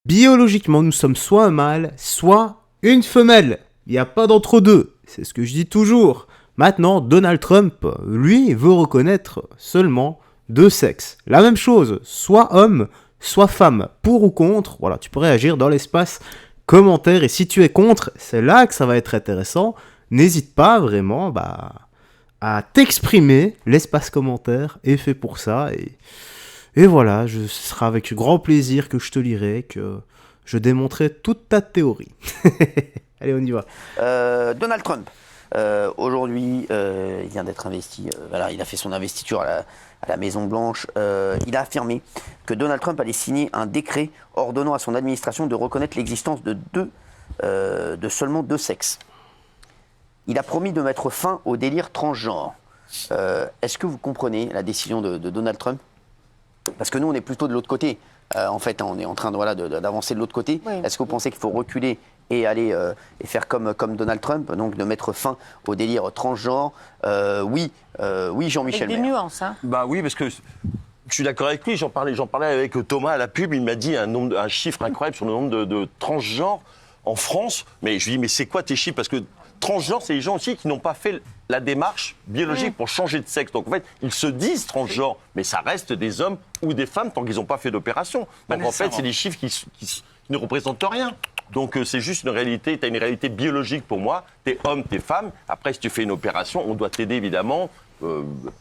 Biologiquement, nous sommes soit un mâle, soit une femelle. Il n'y a pas d'entre-deux. C'est ce que je dis toujours. Maintenant, Donald Trump, lui, veut reconnaître seulement deux sexes. La même chose, soit homme, soit femme. Pour ou contre, voilà, tu peux réagir dans l'espace commentaire. Et si tu es contre, c'est là que ça va être intéressant. N'hésite pas vraiment à t'exprimer. L'espace commentaire est fait pour ça. Et voilà, ce sera avec grand plaisir que je te lirai, que je démontrerai toute ta théorie. Allez, on y va. Donald Trump, aujourd'hui, il vient d'être investi, voilà, il a fait son investiture à la Maison-Blanche. Il a affirmé que Donald Trump allait signer un décret ordonnant à son administration de reconnaître l'existence de seulement deux sexes. Il a promis de mettre fin au délire transgenre. Est-ce que vous comprenez la décision de Donald Trump ? Parce que nous, on est plutôt de l'autre côté. En fait, on est en train d'avancer de l'autre côté. Oui. Est-ce que vous pensez qu'il faut reculer et aller et faire comme Donald Trump, donc de mettre fin au délire transgenre? Oui, Jean-Michel Maire. Avec des nuances, hein. Bah oui, parce que je suis d'accord avec lui. J'en parlais avec Thomas à la pub. Il m'a dit un chiffre incroyable sur le nombre de transgenres en France. Mais je lui dis, mais c'est quoi tes chiffres? Parce que transgenres, c'est les gens aussi qui n'ont pas fait la démarche biologique pour changer de sexe. Donc en fait, ils se disent transgenres, mais ça reste des hommes ou des femmes tant qu'ils n'ont pas fait d'opération. Donc en fait, c'est des chiffres qui ne représentent rien. Donc c'est juste une réalité, tu as une réalité biologique pour moi, t'es homme, t'es femme. Après, si tu fais une opération, on doit t'aider évidemment,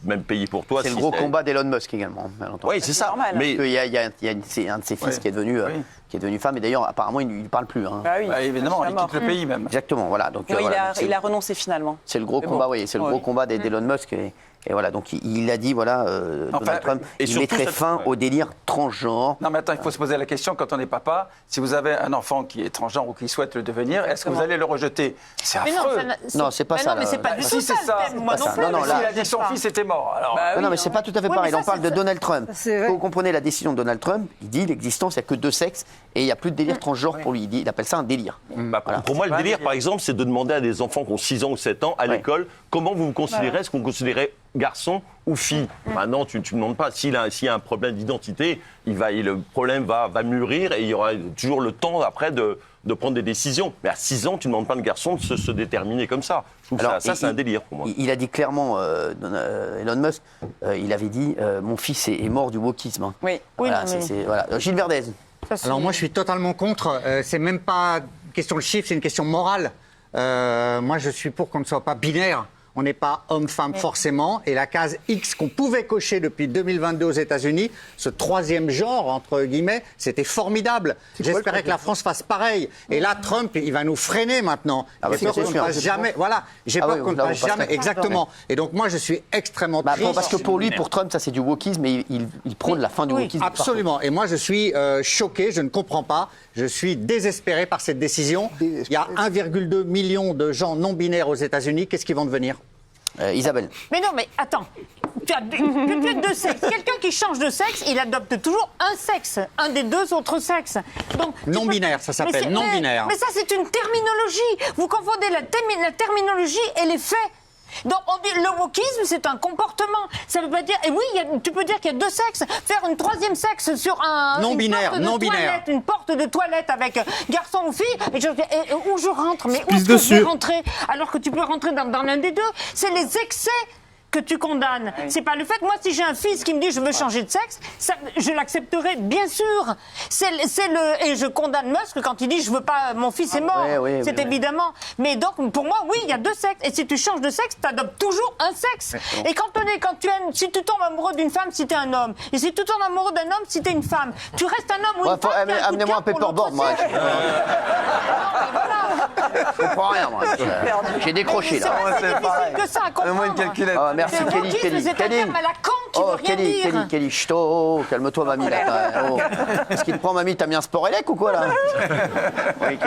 même payer pour toi. C'est le gros combat d'Elon Musk également, bien entendu. Oui, c'est ça. Normal. Mais il y a un de ses fils qui est devenu femme, et d'ailleurs apparemment il ne parle plus. Hein. Bah oui, évidemment, il quitte le pays même. Exactement, voilà. Donc, il a renoncé finalement. C'est le gros combat, c'est le gros combat d'Elon Musk. Et voilà, donc il a dit, Donald Trump, il mettrait fin au délire transgenre. Non, mais attends, il faut se poser la question, quand on est papa, si vous avez un enfant qui est transgenre ou qui souhaite le devenir, est-ce que vous allez le rejeter? C'est affreux. Non, c'est pas ça. Non, mais c'est pas du tout c'est ça. Moi non plus. Non, là, il a dit que son fils était mort. Alors, non, mais c'est pas tout à fait pareil. On parle de Donald Trump. Vous comprenez la décision de Donald Trump? Il dit l'existence, il n'y a que deux sexes et il n'y a plus de délire transgenre pour lui. Il appelle ça un délire. Pour moi, le délire, par exemple, c'est de demander à des enfants qui ont 6 ans ou 7 ans à l'école comment vous vous considérez, est-ce qu'on considérait garçon ou fille. Maintenant, tu ne demandes pas. S'il y a un problème d'identité, le problème va mûrir et il y aura toujours le temps après de prendre des décisions. Mais à 6 ans, tu ne demandes pas à un garçon de se déterminer comme ça. Je trouve ça c'est un délire pour moi. Il a dit clairement, Elon Musk, il avait dit mon fils est mort du wokisme. Hein. Oui, voilà, voilà. Gilles Verdez. Alors moi, je suis totalement contre. C'est même pas une question de chiffre, c'est une question morale. Moi, je suis pour qu'on ne soit pas binaire. On n'est pas homme-femme forcément. Et la case X qu'on pouvait cocher depuis 2022 aux États-Unis, ce troisième genre, entre guillemets, c'était formidable. J'espérais que la France fasse pareil. Et là, Trump, il va nous freiner maintenant. J'ai peur qu'on ne fasse jamais. Voilà, j'ai peur qu'on ne fasse jamais. Exactement. Et donc, moi, je suis extrêmement triste. Parce que pour Trump, ça, c'est du wokisme et il prône la fin du wokisme. Absolument. Et moi, je suis choqué, je ne comprends pas. Je suis désespéré par cette décision. Il y a 1,2 million de gens non binaires aux États-Unis. Qu'est-ce qu'ils vont devenir? Isabelle. Mais non, mais attends. Tu as deux sexes. Quelqu'un qui change de sexe, il adopte toujours un sexe, un des deux autres sexes. Donc, non-binaire, ça s'appelle non-binaire. Mais ça, c'est une terminologie. Vous confondez la terminologie et les faits. Donc on dit le wokisme, c'est un comportement. Ça veut pas dire. Et oui, tu peux dire qu'il y a deux sexes. Faire une troisième sexe sur un non-binaire, une porte de toilette avec garçon ou fille. Et où je rentre, mais où est-ce que je vais rentrer alors que tu peux rentrer dans l'un des deux. C'est les excès que tu condamnes. Oui. C'est pas le fait. Moi, si j'ai un fils qui me dit je veux changer de sexe, ça, je l'accepterai bien sûr. Et je condamne Musk quand il dit je veux pas, mon fils est mort. C'est évidemment. Mais donc pour moi, oui, il y a deux sexes. Et si tu changes de sexe, tu adoptes toujours un sexe. Et si tu tombes amoureux d'une femme, si tu es un homme, et si tu tombes amoureux d'un homme, si tu es une femme, tu restes un homme ou une femme. Amenez-moi un paperboard, moi. Je comprends rien, moi. J'ai décroché là. C'est difficile que ça à comprendre. une calculette. Merci Kelly. C'est un terme à la con qui veut rien dire. Kelly, calme-toi mamie là. Qu'est-ce qui te prend mamie? T'as mis un sport élec ou quoi là?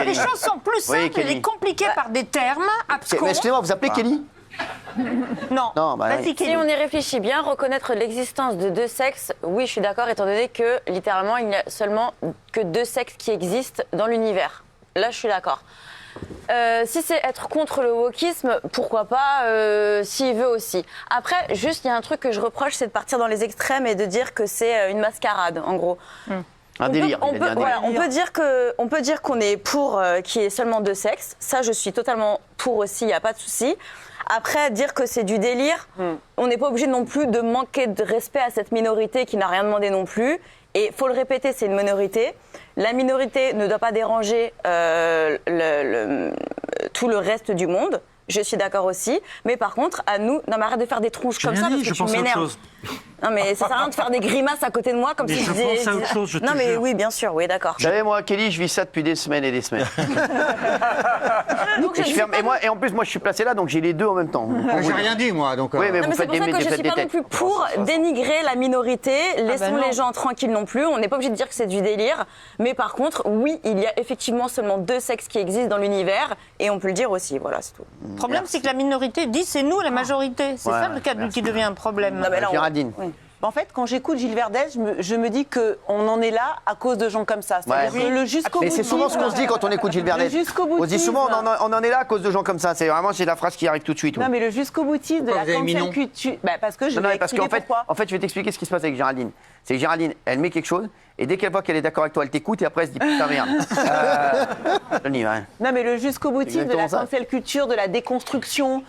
Les choses sont plus simples et compliquées par des termes abscons. Excusez-moi, vous appelez Kelly? Non. Si on y réfléchit bien, reconnaître l'existence de deux sexes, oui, je suis d'accord, étant donné que littéralement il n'y a seulement que deux sexes qui existent dans l'univers. Là, je suis d'accord. Si c'est être contre le wokisme, pourquoi pas, s'il veut aussi. Après, juste, il y a un truc que je reproche, c'est de partir dans les extrêmes et de dire que c'est une mascarade, en gros. Un délire. On peut dire qu'on est pour qu'il y ait seulement 2 sexes. Ça, je suis totalement pour aussi, il n'y a pas de souci. Après, dire que c'est du délire, on n'est pas obligé non plus de manquer de respect à cette minorité qui n'a rien demandé non plus. Et il faut le répéter, c'est une minorité. La minorité ne doit pas déranger tout le reste du monde. Je suis d'accord aussi. Mais par contre, à nous, non mais arrête de faire des tronches comme ça parce que tu m'énerves. Non mais ça sert à rien de faire des grimaces à côté de moi comme si je pense à autre chose, je te Non mais jure. oui, bien sûr, oui, d'accord. Vous savez, moi, Kelly, je vis ça depuis des semaines et des semaines. Donc, Et en plus, moi, je suis placé là, donc j'ai les deux en même temps. J'ai rien dit, moi. Donc, Oui, mais Non, vous mais c'est faites pour ça que je faites suis des pas non têtes. plus pour dénigrer la minorité. Laissons non. les gens tranquilles non plus. On n'est pas obligé de dire que c'est du délire. Mais par contre, oui, il y a effectivement seulement 2 sexes qui existent dans l'univers. Et on peut le dire aussi. Voilà, c'est tout. Le problème, c'est que la minorité dit c'est nous la majorité. C'est ça le cas qui devient un problème. Non, mais là, Géraldine. En fait, quand j'écoute Gilles Verdez, je me dis qu'on en est là à cause de gens comme ça. C'est-à-dire que le jusqu'au Mais bout. c'est souvent ce qu'on se dit quand on écoute Gilles Verdez. Le jusqu'au On se dit souvent boutisme. on en est là à cause de gens comme ça. C'est la phrase qui arrive tout de suite. Non, mais le jusqu'au boutisme de Pourquoi la vous avez mis non cancel culture. Parce que je Non, vais parce expliquer qu'en fait, pourquoi. je vais t'expliquer ce qui se passe avec Géraldine. C'est que Géraldine, elle met quelque chose, et dès qu'elle voit qu'elle est d'accord avec toi, elle t'écoute, et après elle se dit putain merde. Je dis, ouais. Non, mais le jusqu'au boutisme de la exactement ça. cancel culture, de la déconstruction.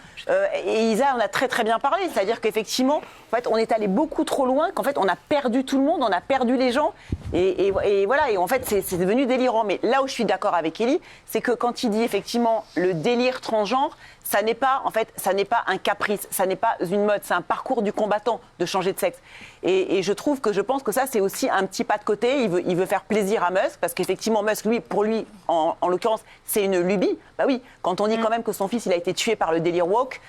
Et Isa en a très très bien parlé. C'est-à-dire qu'effectivement, en fait, on est allé beaucoup trop loin, qu'en fait, on a perdu tout le monde, on a perdu les gens. Et voilà, et en fait, c'est devenu délirant. Mais là où je suis d'accord avec Ellie, c'est que quand il dit effectivement le délire transgenre, ça n'est pas un caprice, ça n'est pas une mode, c'est un parcours du combattant de changer de sexe. Et je pense que ça, c'est aussi un petit pas de côté. Il veut faire plaisir à Musk, parce qu'effectivement, Musk, pour lui, en l'occurrence, c'est une lubie. Bah oui, quand on dit quand même que son fils, il a été tué par le délire woke,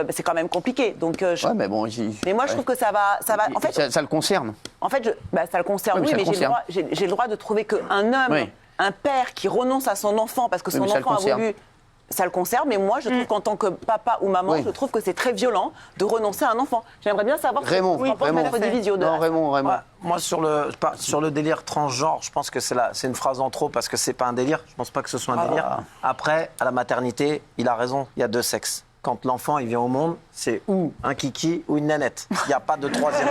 c'est quand même compliqué. Donc, Ouais, mais bon, mais moi, je trouve que ça va. En fait, ça le concerne. en fait, ça le concerne, Oui, oui, mais mais ça le concerne. j'ai le droit de trouver qu'un homme, Oui. un père qui renonce à son enfant parce que Oui, son mais ça le enfant a concerne. voulu. Ça le concerne, mais moi, je trouve qu'en tant que papa ou maman, Oui. je trouve que c'est très violent de renoncer à un enfant. J'aimerais bien savoir Raymond, ce que pense Maître Divisio de Non, Raymond. Ouais, moi, sur le délire transgenre, je pense que c'est une phrase en trop parce que c'est pas un délire. Je pense pas que ce soit un délire. Après, à la maternité, il a raison, il y a 2 sexes. Quand l'enfant il vient au monde, c'est ou un kiki ou une nanette. Il n'y a pas de troisième.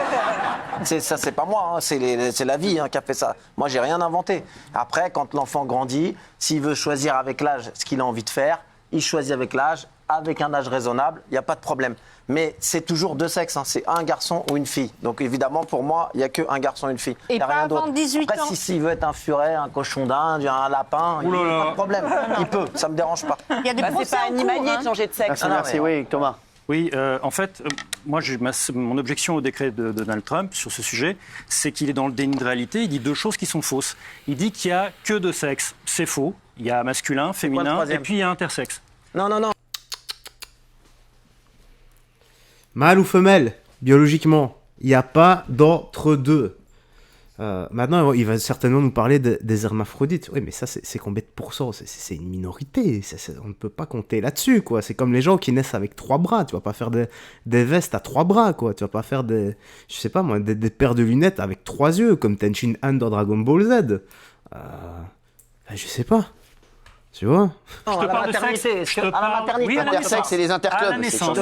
Ça, c'est pas moi, hein, c'est la vie qui a fait ça. Moi, j'ai rien inventé. Après, quand l'enfant grandit, s'il veut choisir avec l'âge ce qu'il a envie de faire, il choisit avec l'âge, avec un âge raisonnable, il n'y a pas de problème. Mais c'est toujours 2 sexes, c'est un garçon ou une fille. Donc évidemment, pour moi, il n'y a qu'un garçon et une fille. Et Il y a pas rien avant d'autre. 18 Après, ans. s'il veut être un furet, un cochon d'Inde, un lapin, il n'y a pas de problème. Il peut, ça ne me dérange pas. Il y a des c'est procès pas en cours, animalier hein. de changer de sexe. Merci, oui, Thomas. Oui, en fait, moi, mon objection au décret de Donald Trump sur ce sujet, c'est qu'il est dans le déni de réalité. Il dit 2 choses qui sont fausses. Il dit qu'il n'y a que 2 sexes. C'est faux. Il y a masculin, féminin, et puis il y a intersexe. Non. Mâle ou femelle, biologiquement, il n'y a pas d'entre-deux. Maintenant, il va certainement nous parler des hermaphrodites. Oui, mais ça, c'est combien de pourcents ? C'est une minorité. On ne peut pas compter là-dessus, quoi. C'est comme les gens qui naissent avec 3 bras. Tu vas pas faire des vestes à 3 bras, quoi. Tu vas pas faire des paires de lunettes avec 3 yeux, comme Tenshin Han dans Dragon Ball Z. Je sais pas. Tu vois ? Je te parle de sexe. Je te parle... Oui, à la Intersexe, naissance. c'est les interclubs. À la naissance.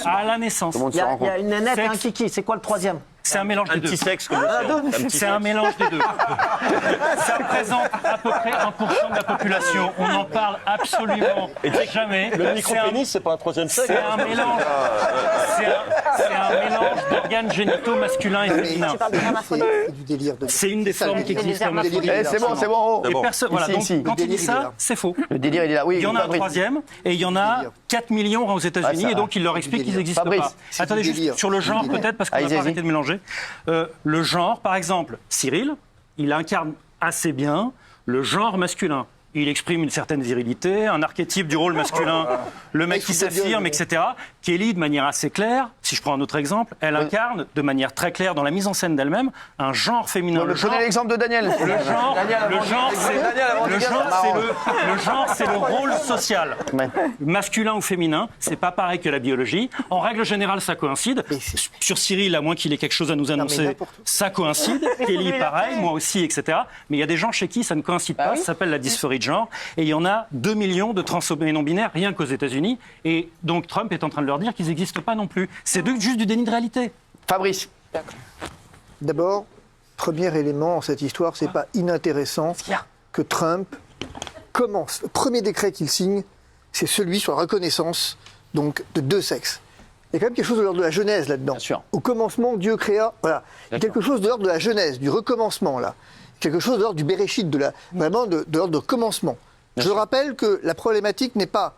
À la naissance. Tout le monde Il se y rend compte. a une nanette et un Sexe. kiki. C'est quoi le troisième ? C'est un mélange Un des deux. petit sexe comme C'est un mélange des deux. Ça représente à peu près 1% de la population. On n'en parle absolument jamais. Le micro-pénis, c'est pas un troisième sexe. C'est un mélange. C'est un mélange d'organes génitaux masculins et féminins. C'est du délire. C'est une des formes qui existent dans notre Eh, c'est bon, c'est bon. Et Oh. personne, voilà, donc, Ici. quand il Le dit délire, il est ça, là. c'est faux. Le délire, il est là. Oui, Il y en a un Fabrice. troisième, et il y en a 4 millions aux États-Unis, Ah, ça et donc il leur explique qu'ils n'existent Fabrice, pas. c'est Attendez, du juste délire. sur le genre, C'est du peut-être, parce qu'on va Allez-y, pas vas-y. arrêter de mélanger. Le genre, par exemple, Cyril, il incarne assez bien le genre masculin. Il exprime une certaine virilité, un archétype du rôle masculin, le mec qui s'affirme, etc. Kelly, de manière assez claire, si je prends un autre exemple, elle incarne de manière très claire dans la mise en scène d'elle-même un genre féminin. Je prenais l'exemple de Daniel. Le genre, c'est le rôle social. Ouais. Masculin ou féminin, c'est pas pareil que la biologie. En règle générale, ça coïncide. Sur Cyril, à moins qu'il ait quelque chose à nous annoncer, n'importe où. ça coïncide. Kelly, pareil, moi aussi, etc. Mais il y a des gens chez qui ça ne coïncide pas. Ça s'appelle la dysphorie de genre. Et il y en a 2 millions de transhommes non-binaires, rien qu'aux États-Unis. Et donc Trump est en train de leur dire qu'ils n'existent pas non plus. C'est juste du déni de réalité. Fabrice. D'abord, Premier élément en cette histoire, c'est pas inintéressant que Trump commence. Le premier décret qu'il signe, c'est celui sur la reconnaissance donc, de 2 sexes. Il y a quand même quelque chose de l'ordre de la Genèse là-dedans. Bien sûr. Au commencement, Dieu créa. Voilà. Il y a quelque chose de l'ordre de la Genèse, du recommencement là. Quelque chose de l'ordre du Béréchid, vraiment de l'ordre de commencement. Je rappelle que la problématique n'est pas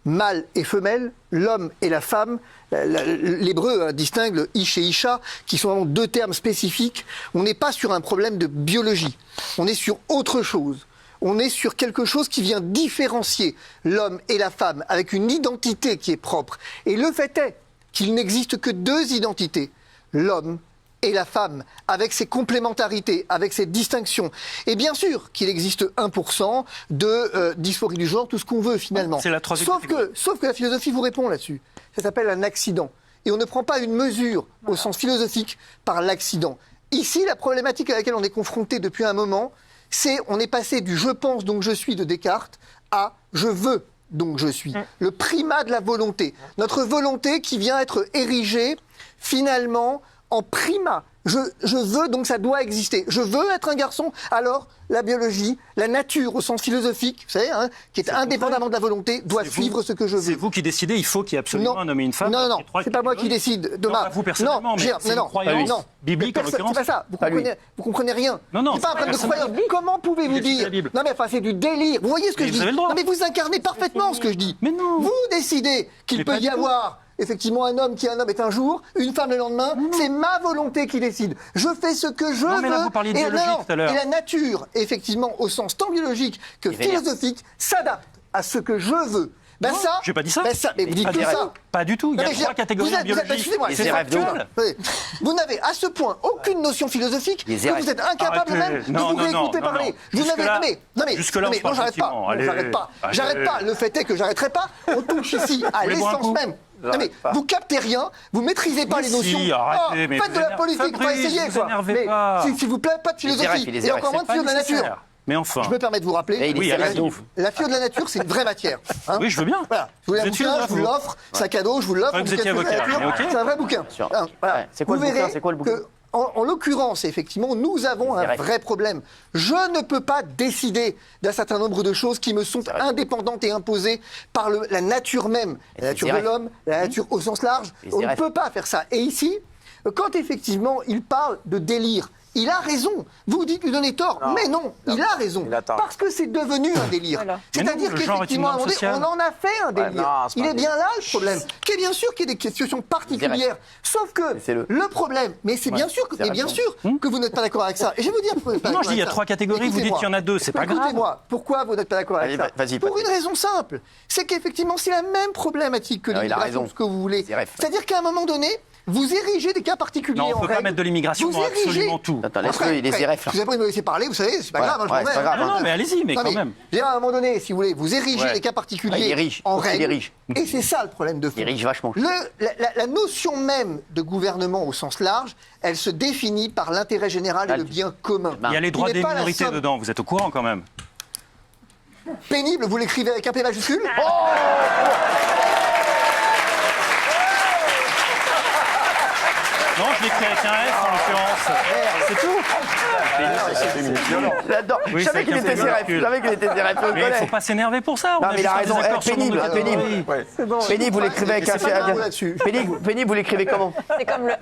mâle et femelle, l'homme et la femme. L'hébreu distingue le ish et isha, qui sont vraiment 2 termes spécifiques. On n'est pas sur un problème de biologie. On est sur autre chose. On est sur quelque chose qui vient différencier l'homme et la femme avec une identité qui est propre. Et le fait est qu'il n'existe que 2 identités, l'homme et la femme, avec ses complémentarités, avec ses distinctions. Et bien sûr qu'il existe 1% de dysphorie du genre, tout ce qu'on veut finalement. C'est la troisième sauf que la philosophie vous répond là-dessus. Ça s'appelle un accident. Et on ne prend pas une mesure au sens philosophique par l'accident. Ici, la problématique à laquelle on est confronté depuis un moment, c'est on est passé du « je pense donc je suis » de Descartes à « je veux donc je suis ». Le primat de la volonté. Notre volonté qui vient être érigée finalement en primat. Je veux, donc ça doit exister. Je veux être un garçon, alors la biologie, la nature au sens philosophique, vous savez, qui est indépendamment de la volonté, doit suivre ce que je veux. C'est vous qui décidez, il faut qu'il y ait absolument un homme et une femme. Non, c'est pas moi qui décide. Non, vous personnellement, mais c'est une croyance biblique en l'occurrence. C'est pas ça, vous comprenez rien. Non, c'est pas un problème de croyance. Comment pouvez-vous dire... Non mais enfin, c'est du délire. Vous voyez ce que je dis? Non mais vous incarnez parfaitement ce que je dis. Mais non. Vous décidez qu'il peut y avoir... Effectivement, un homme qui est un homme est un jour, une femme le lendemain, c'est ma volonté qui décide. Je fais ce que je veux. Mais là, vous parliez de biologie tout à l'heure. Et la nature, effectivement, au sens tant biologique que philosophique, s'adapte à ce que je veux. Ben non, ça, j'ai pas dit ça. Ben ça, mais vous dites tout ça. Pas du tout. Il y a 3 catégories de biologie. Excusez-moi, c'est factuel. Vous n'avez à ce point aucune notion philosophique que vous êtes incapable même de vous réécouter parler. Vous n'avez. Non mais j'arrête pas. J'arrête pas. Le fait est que j'arrêterai pas. On touche ici à l'essence même. Non mais vous captez rien, vous maîtrisez pas les notions. Arrêtez, mais faites de la politique, pas essayer quoi. Mais s'il vous plaît, pas de philosophie et encore moins de philo de la nature. Mais enfin. Je me permets de vous rappeler. La philo de la nature, c'est une vraie matière. Oui, je veux bien. Voilà. Je vous l'offre, sac à dos, je vous l'offre. Vous étiez avocat. C'est un vrai bouquin. C'est quoi le bouquin? C'est quoi le bouquin? En l'occurrence, effectivement, nous avons un vrai problème. Je ne peux pas décider d'un certain nombre de choses qui me sont indépendantes et imposées par la nature même, la nature de l'homme, la nature au sens large. On ne peut pas faire ça. Et ici, quand effectivement il parle de délire, il a raison. Vous dites lui donner tort, mais non, il a raison. Parce que c'est devenu un délire. Voilà. C'est-à-dire qu'effectivement, on en a fait un délire. Il est bien là le problème. Qui est bien sûr qu'il y a des situations particulières. Sauf que le problème, mais c'est bien sûr que vous n'êtes pas d'accord avec ça. Et je vais vous dire pourquoi vous n'êtes pas d'accord avec ça. Non, je dis il y a 3 catégories, vous dites qu'il y en a 2, c'est pas grave. Écoutez-moi, pourquoi vous n'êtes pas d'accord avec ça? Pour une raison simple, c'est qu'effectivement, c'est la même problématique que l'immigration, ce que vous voulez. C'est-à-dire qu'à un moment donné, vous érigez des cas particuliers en règle. Non, on ne peut pas mettre de l'immigration dans absolument tout. Attends, laisse-le, il est ZRF là. Vous avez me laisser parler, vous savez, c'est pas grave, je m'en vais. Non, mais allez-y, mais quand même. À un moment donné, si vous voulez, vous érigez des cas particuliers en règle. Et c'est ça le problème de fond. Il érige vachement. La notion même de gouvernement au sens large, elle se définit par l'intérêt général et le bien commun. Il y a les droits des minorités dedans, vous êtes au courant quand même. Pénible, vous l'écrivez avec un P majuscule? Non, je l'écris avec un F en l'occurrence. C'est tout. C'est violent. J'adore. Je savais qu'il était ZRF. Mais il ne faut pas s'énerver pour ça. Non, mais il a raison. Pénible. Pénible, vous l'écrivez avec un Pénible, vous l'écrivez comment? C'est comme le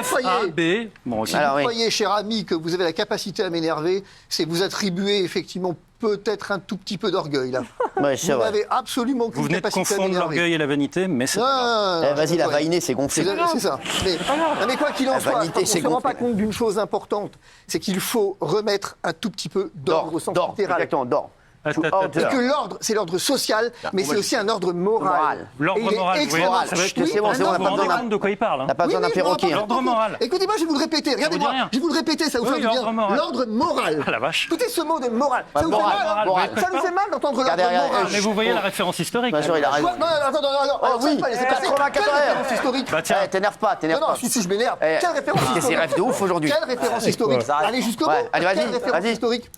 F-A-B. Si vous croyez, cher ami, que vous avez la capacité à m'énerver, c'est vous attribuer effectivement peut-être un tout petit peu d'orgueil là. Ouais, vous n'avez absolument aucune capacité. Vous venez de confondre l'orgueil et la vanité, mais c'est vas-y, la vainée, c'est gonflé. C'est ça. Mais quoi qu'il en soit, on ne se rend pas compte d'une chose importante, c'est qu'il faut remettre un tout petit peu d'ordre au sens littéral. Exactement, d'ordre. Et que l'ordre, c'est l'ordre social, mais c'est aussi un ordre moral. L'ordre moral, c'est bon, on n'a pas besoin de quoi il parle. On n'a pas besoin d'un perroquet. L'ordre moral. Écoutez-moi, je vais vous le répéter. Regardez-moi, je vais vous le répéter, ça vous fait du bien. L'ordre moral. Ah la vache. Écoutez ce mot de moral. Ça vous fait mal. Ça nous fait mal d'entendre l'ordre moral. Mais vous voyez la référence historique. Bien sûr, il a raison. Non, attends. Oui, 84 historique. Tiens, t'énerve pas. Non, si je m'énerve. Quelle référence historique? C'est rêve de ouf aujourd'hui. Quelle référence historique? Allez jusqu'au bout. Allez, vas-y.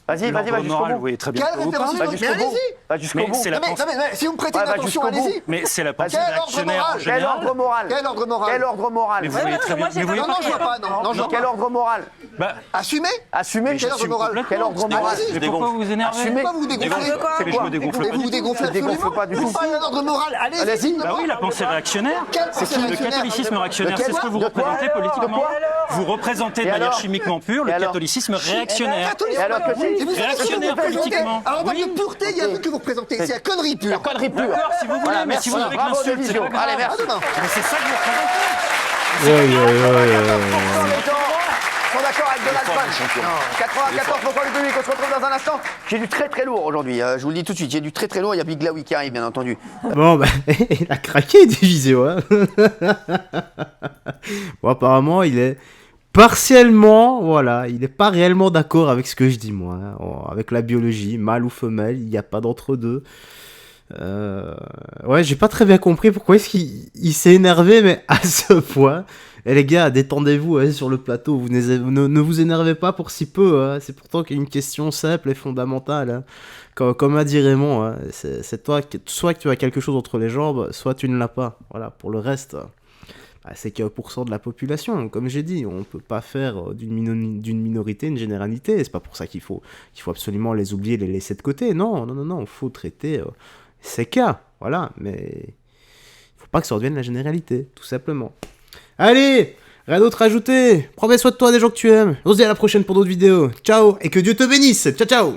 Vas-y, vas-y jusqu'au bout. Quelle référence Parlez-moi, Va mais jusqu'au bout. allez-y. Va jusqu'au Mais bout. c'est la Non, mais, pensée. non, mais si vous me prêtez Ouais, va attention, jusqu'au bout. allez-y. Mais c'est la pensée Quel des ordre actionnaires en moral Quel général. ordre moral Quel ordre moral Quel ordre moral Mais vous Ouais, voyez parce très que moi, bien. j'ai Mais vous pas voyez Non, non, je vois pas, non, je vois Quel pas. ordre moral Bah, Assumez. Assumez. Quel ordre j'assume moral complètement. Quel ordre moral Allez-y. Mais pourquoi vous vous énervez Assumez. Pourquoi vous vous dégonflez C'est que je me dégonfle Mais pas vous du vous tout. dégonflez Je dégonfle absolument pas du tout. Vous parlez d'un ordre moral, allez-y. Allez-y. dites-moi. Bah oui, la pensée réactionnaire. Quelle C'est pensée le réactionnaire catholicisme réactionnaire, De c'est ce que vous quoi représentez politiquement. De quoi Vous représentez de Et manière alors chimiquement pure Et le alors catholicisme réactionnaire. Catholicisme. Et alors que si Et vous savez ce que vous réactionnaire représentez politiquement. Alors en termes Oui. de pureté, il y a un truc que vous représentez, c'est la connerie La pure. connerie pure. D'accord, si vous voulez, Voilà, mais si vous merci. avez Bravo, l'insulte, c'est Division. pas grave. Allez, merci. Ah, demain. Mais c'est ça que vous représentez. Aïe, aïe, aïe, aïe. Les gens sont d'accord avec Donald Trump. 94% du public, on se retrouve dans un instant. J'ai du très très lourd aujourd'hui, je vous le dis tout de suite, j'ai du très très lourd, il y a Big Laoui qui arrive bien entendu. Bon, bah, il a craqué, Divisio. Hein. Bon, apparemment, il est partiellement, voilà, il n'est pas réellement d'accord avec ce que je dis, moi. Hein. Avec la biologie, mâle ou femelle, il n'y a pas d'entre-deux. Ouais, j'ai pas très bien compris pourquoi est-ce qu'il s'est énervé, mais à ce point. Et les gars, détendez-vous hein, sur le plateau, vous ne vous énervez pas pour si peu, hein. C'est pourtant une question simple et fondamentale. Hein. Comme a dit Raymond, hein, c'est toi, soit que tu as quelque chose entre les jambes, soit tu ne l'as pas. Voilà, pour le reste, bah, c'est qu'un % de la population. Comme j'ai dit, on peut pas faire d'une minorité une généralité. C'est pas pour ça qu'il faut absolument les oublier, les laisser de côté. Non, il faut traiter ces cas. Voilà, mais il faut pas que ça redevienne la généralité, tout simplement. Allez, rien d'autre à ajouter. Prends bien soin de toi, des gens que tu aimes. On se dit à la prochaine pour d'autres vidéos. Ciao, et que Dieu te bénisse. Ciao, ciao.